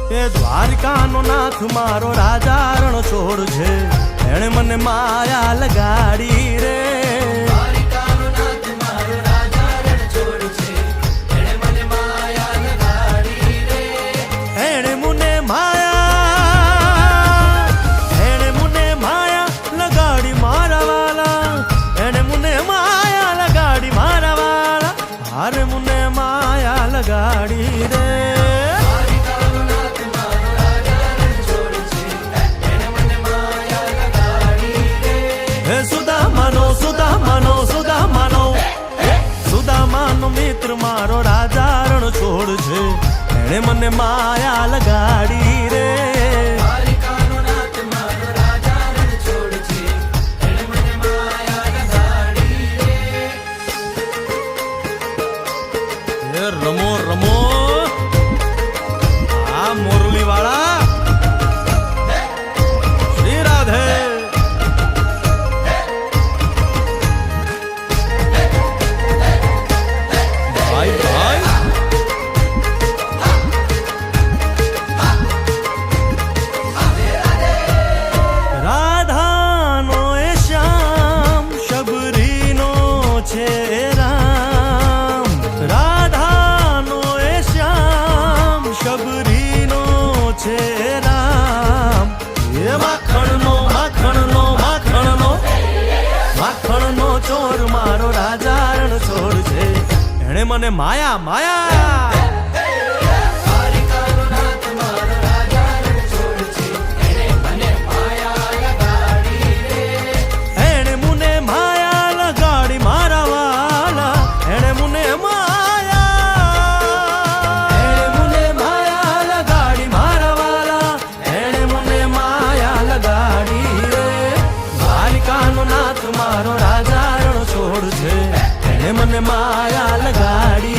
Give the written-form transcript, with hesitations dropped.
એ દ્વારકાનો નાથ મારો રાજા રણ છોડ છે, એણે મને માયા લગાડી રે. દ્વારકાનો નાથ મારો રાજા રણ છોડ છે, એણે મને માયા લગાડી રે. એણે મને માયા લગાડી મારા વાલા, એણે મને માયા લગાડી મારા વાલા, હારે મને માયા લગાડી રે. સુદામાનો મિત્ર મારો રાજા રણ છોડ છે, એણે મને માયા લગાડી રે. દ્વારકાનો નાથ મારો રાજા રણ છોડ છે, એણે મને માયા લગાડી રે. રમો રમો આ મોરલી વાળા, શ્રી રાધે. ચોર મારો રાજા રણ છોડ છે, એણે મને માયા માયા. દ્વારકાનો નાથ મારો રાજા રણ છોડ છે, એણે મને માયા લગાડી રે. એણે મને માયા લગાડી મારા વાલા, એણે મને માયા લગાડી મારા વાલા, એણે મને માયા લગાડી રે. દ્વારકાનો નાથ મારો રાજા છોડ છે, એણે મને માયા લગાડી